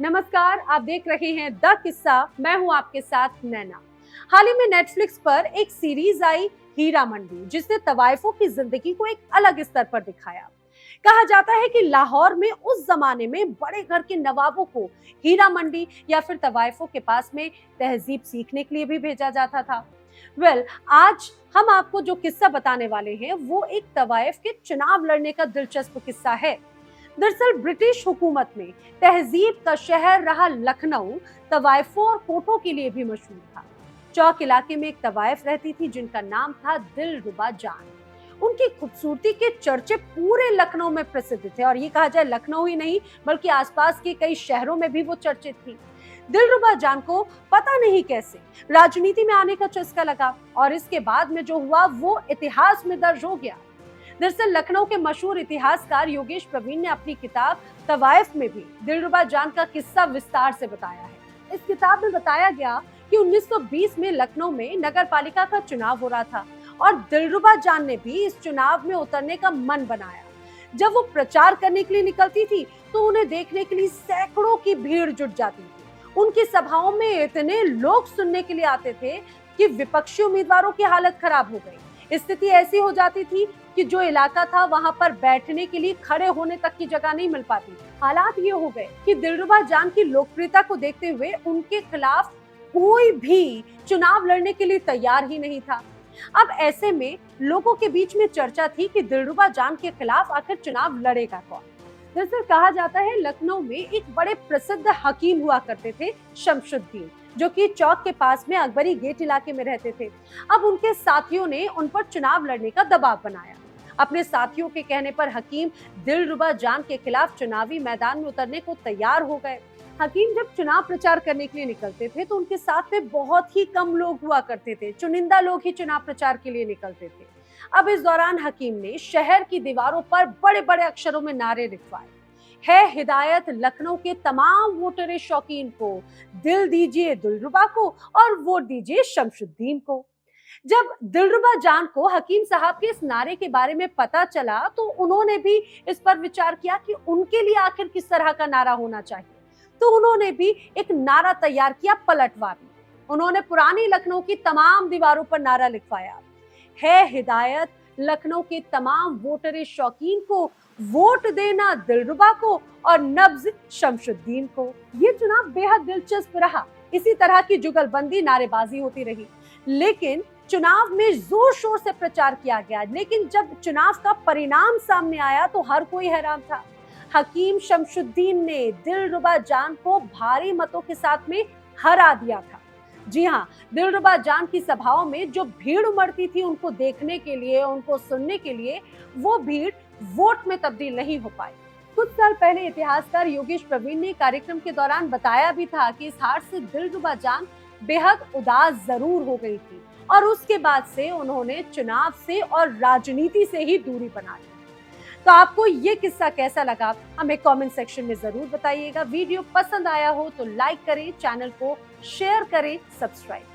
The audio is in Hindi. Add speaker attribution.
Speaker 1: नमस्कार, आप देख रहे हैं द किस्सा। मैं हूं आपके साथ नैना। हाल ही में नेटफ्लिक्स पर एक सीरीज आई हीरा मंडी, जिसने तवाइफों की जिंदगी को एक अलग स्तर पर दिखाया। कहा जाता है कि लाहौर में उस जमाने में बड़े घर के नवाबों को हीरा मंडी या फिर तवाइफों के पास में तहजीब सीखने के लिए भी भेजा जाता था। आज हम आपको जो किस्सा बताने वाले हैं वो एक तवाइफ के चुनाव लड़ने का दिलचस्प किस्सा है। दरअसल ब्रिटिश हुकूमत में तहजीब का शहर रहा लखनऊ तवाइफों और कोठों के लिए भी मशहूर था। चौक इलाके में एक तवाइफ रहती थी जिनका नाम था दिलरुबा जान। उनकी खूबसूरती के चर्चे पूरे लखनऊ में प्रसिद्ध थे, और ये कहा जाए लखनऊ ही नहीं बल्कि आसपास के कई शहरों में भी वो चर्चित थी। दिलरुबा जान को पता नहीं कैसे राजनीति में आने का चस्का लगा, और इसके बाद में जो हुआ वो इतिहास में दर्ज हो गया। दरअसल लखनऊ के मशहूर इतिहासकार योगेश प्रवीण ने अपनी किताब तवाइफ में भी दिलरुबा जान का किस्सा विस्तार से बताया है। इस किताब में बताया गया कि 1920 में लखनऊ में नगर पालिका का चुनाव हो रहा था, और दिलरुबा जान ने भी इस चुनाव में उतरने का मन बनाया। जब वो प्रचार करने के लिए निकलती थी तो उन्हें देखने के लिए सैकड़ों की भीड़ जुट जाती थी। उनकी सभाओं में इतने लोग सुनने के लिए आते थे कि विपक्षी उम्मीदवारों की हालत खराब हो गई। स्थिति ऐसी हो जाती थी कि जो इलाका था वहां पर बैठने के लिए खड़े होने तक की जगह नहीं मिल पाती। हालात ये हो गए कि दिलरुबा जान की लोकप्रियता को देखते हुए उनके खिलाफ कोई भी चुनाव लड़ने के लिए तैयार ही नहीं था। अब ऐसे में लोगों के बीच में चर्चा थी कि दिलरुबा जान के खिलाफ आखिर चुनाव लड़ेगा कौन। दरअसल कहा जाता है लखनऊ में एक बड़े प्रसिद्ध हकीम हुआ करते थे, शमशुद्दीन, जो कि चौक के पास में अकबरी गेट इलाके में रहते थे। अब उनके साथियों ने उन पर चुनाव लड़ने का दबाव बनाया। अपने साथियों के कहने पर हकीम दिलरुबा जान के खिलाफ चुनावी मैदान में उतरने को तैयार हो गए। हकीम जब चुनाव प्रचार करने के लिए निकलते थे तो उनके साथ में बहुत ही कम लोग हुआ करते थे। चुनिंदा लोग ही चुनाव प्रचार के लिए निकलते थे। अब इस दौरान हकीम ने शहर की दीवारों पर बड़े बड़े अक्षरों में नारे लिखवाए, है हिदायत लखनऊ के तमाम वोटर शौकीन को, दिल दीजिए दिलरुबा को और वोट दीजिए शमशुद्दीन को। जब दिलरुबा जान को हकीम साहब के इस नारे के बारे में पता चला तो उन्होंने भी इस पर विचार किया कि उनके लिए आखिर किस तरह का नारा होना चाहिए। तो उन्होंने भी एक नारा तैयार किया, पलटवार। उन्होंने पुरानी लखनऊ की तमाम दीवारों पर नारा लिखवाया, है हिदायत लखनऊ के तमाम वोटर शौकीन को, वोट देना दिलरुबा को और नब्ज शमशुद्दीन को। ये चुनाव बेहद दिलचस्प रहा। इसी तरह की जुगलबंदी, नारेबाजी होती रही, लेकिन चुनाव में जोर शोर से प्रचार किया गया। लेकिन जब चुनाव का परिणाम सामने आया तो हर कोई हैरान था। हकीम शमशुद्दीन ने दिलरुबा जान को भारी मतों के साथ में हरा दिया था। जी हाँ, दिलरुबा जान की सभाओं में जो भीड़ उमड़ती थी उनको देखने के लिए, उनको सुनने के लिए, वो भीड़ वोट में तब्दील नहीं हो पाई। कुछ साल पहले इतिहासकार योगेश प्रवीण ने कार्यक्रम के दौरान बताया भी था कि इस हार से दिलरुबा जान बेहद उदास जरूर हो गई थी, और उसके बाद से उन्होंने चुनाव से और राजनीति से ही दूरी बना ली। तो आपको ये किस्सा कैसा लगा हमें कमेंट सेक्शन में जरूर बताइएगा। वीडियो पसंद आया हो तो लाइक करें, चैनल को शेयर करें, सब्सक्राइब